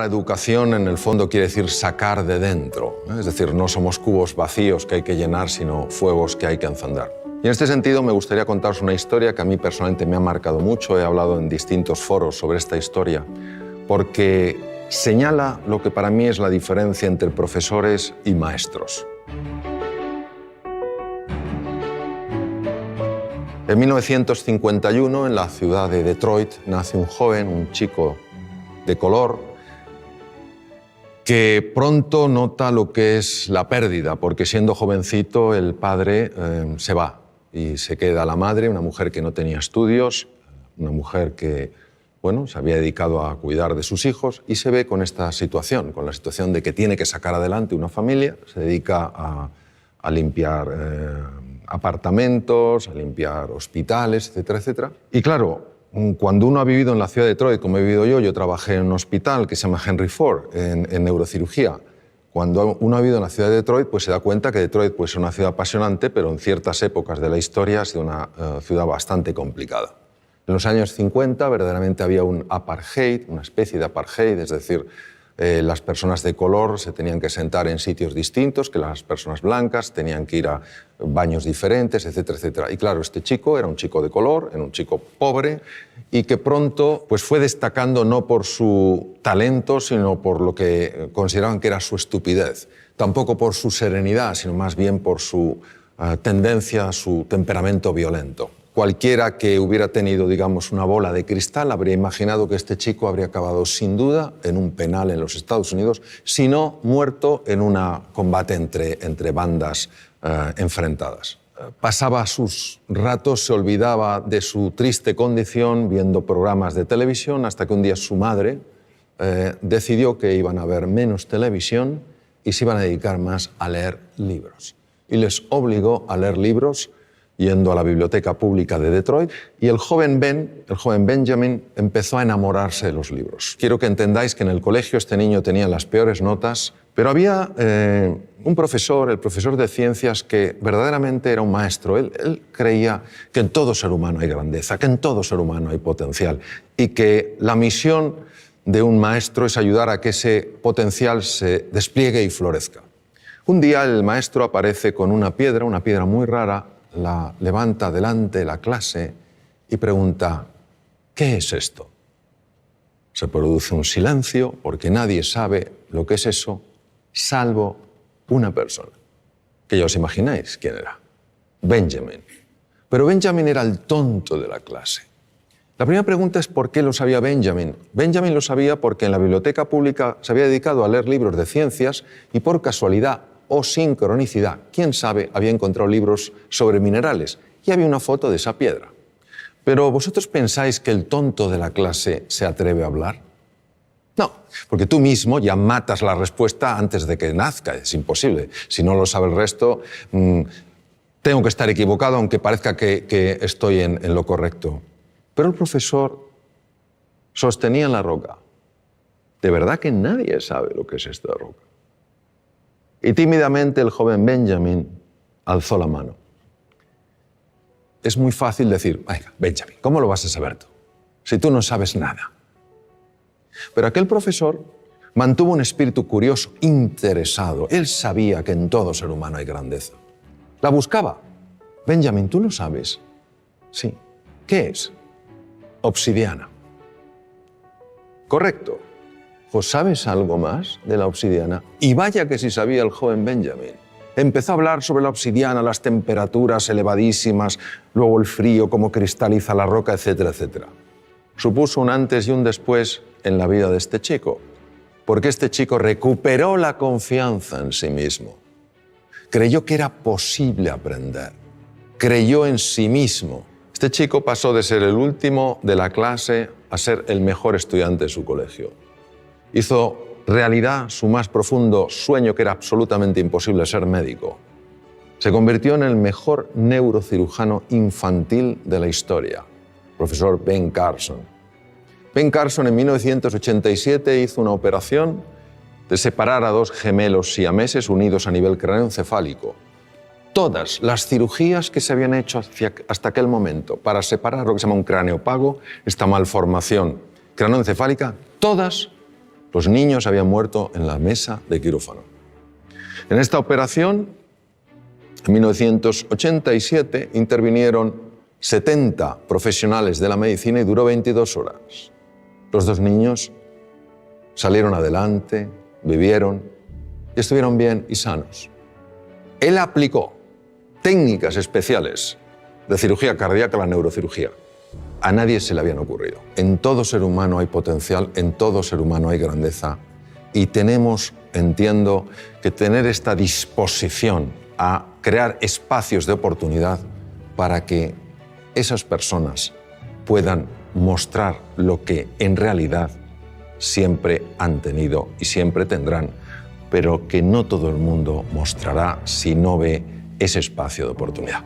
palabra educación en el fondo quiere decir sacar de dentro, ¿eh? Es decir, no somos cubos vacíos que hay que llenar, sino fuegos que hay que encender. Y en este sentido me gustaría contaros una historia que a mí personalmente me ha marcado mucho. He hablado en distintos foros sobre esta historia porque señala lo que para mí es la diferencia entre profesores y maestros. En 1951, en la ciudad de Detroit, nace un joven, un chico de color, que pronto nota lo que es la pérdida, porque siendo jovencito el padre se va y se queda la madre, una mujer que no tenía estudios, una mujer que se había dedicado a cuidar de sus hijos, y se ve con esta situación, con la situación de que tiene que sacar adelante una familia. Se dedica a limpiar apartamentos, a limpiar hospitales, etcétera, etcétera. Y claro, cuando uno ha vivido en la ciudad de Detroit, como he vivido yo trabajé en un hospital que se llama Henry Ford, en neurocirugía. Cuando uno ha vivido en la ciudad de Detroit, pues se da cuenta que Detroit es una ciudad apasionante, pero en ciertas épocas de la historia ha sido una ciudad bastante complicada. En los años 50 verdaderamente había un apartheid, una especie de apartheid, es decir, las personas de color se tenían que sentar en sitios distintos que las personas blancas, tenían que ir a baños diferentes, etcétera, etcétera. Y claro, este chico era un chico de color, era un chico pobre y que pronto pues, fue destacando no por su talento, sino por lo que consideraban que era su estupidez. Tampoco por su serenidad, sino más bien por su tendencia, su temperamento violento. Cualquiera que hubiera tenido, digamos, una bola de cristal habría imaginado que este chico habría acabado sin duda en un penal en los Estados Unidos, si no muerto en un combate entre bandas enfrentadas. Pasaba sus ratos, se olvidaba de su triste condición viendo programas de televisión, hasta que un día su madre decidió que iban a ver menos televisión y se iban a dedicar más a leer libros. Y les obligó a leer libros yendo a la biblioteca pública de Detroit, y el joven Benjamin, empezó a enamorarse de los libros. Quiero que entendáis que en el colegio este niño tenía las peores notas, pero había un profesor, el profesor de ciencias, que verdaderamente era un maestro. Él creía que en todo ser humano hay grandeza, que en todo ser humano hay potencial, y que la misión de un maestro es ayudar a que ese potencial se despliegue y florezca. Un día el maestro aparece con una piedra muy rara, la levanta delante de la clase y pregunta: ¿qué es esto? Se produce un silencio porque nadie sabe lo que es eso, salvo una persona, que ya os imagináis quién era: Benjamin. Pero Benjamin era el tonto de la clase. La primera pregunta es ¿por qué lo sabía Benjamin? Benjamin lo sabía porque en la biblioteca pública se había dedicado a leer libros de ciencias y por casualidad o sincronicidad, quién sabe, había encontrado libros sobre minerales y había una foto de esa piedra. Pero ¿vosotros pensáis que el tonto de la clase se atreve a hablar? No, porque tú mismo ya matas la respuesta antes de que nazca, es imposible. Si no lo sabe el resto, tengo que estar equivocado, aunque parezca que estoy en lo correcto. Pero el profesor sostenía en la roca: de verdad que nadie sabe lo que es esta roca. Y tímidamente el joven Benjamin alzó la mano. Es muy fácil decir: venga, Benjamin, ¿cómo lo vas a saber tú? Si tú no sabes nada. Pero aquel profesor mantuvo un espíritu curioso, interesado. Él sabía que en todo ser humano hay grandeza. La buscaba. Benjamin, ¿tú lo sabes? Sí. ¿Qué es? Obsidiana. Correcto. Pues ¿sabes algo más de la obsidiana? Y vaya que sí sabía el joven Benjamin. Empezó a hablar sobre la obsidiana, las temperaturas elevadísimas, luego el frío, cómo cristaliza la roca, etcétera, etcétera. Supuso un antes y un después en la vida de este chico, porque este chico recuperó la confianza en sí mismo. Creyó que era posible aprender. Creyó en sí mismo. Este chico pasó de ser el último de la clase a ser el mejor estudiante de su colegio. Hizo realidad su más profundo sueño, que era absolutamente imposible: ser médico. Se convirtió en el mejor neurocirujano infantil de la historia, profesor Ben Carson. Ben Carson en 1987 hizo una operación de separar a dos gemelos siameses unidos a nivel craneoencefálico. Todas las cirugías que se habían hecho hasta aquel momento para separar lo que se llama un cráneo pago, esta malformación craneoencefálica, todas Los niños habían muerto en la mesa de quirófano. En esta operación, en 1987, intervinieron 70 profesionales de la medicina y duró 22 horas. Los 2 niños salieron adelante, vivieron y estuvieron bien y sanos. Él aplicó técnicas especiales de cirugía cardíaca a la neurocirugía. A nadie se le habían ocurrido. En todo ser humano hay potencial, en todo ser humano hay grandeza y tenemos, entiendo, que tener esta disposición a crear espacios de oportunidad para que esas personas puedan mostrar lo que en realidad siempre han tenido y siempre tendrán, pero que no todo el mundo mostrará si no ve ese espacio de oportunidad.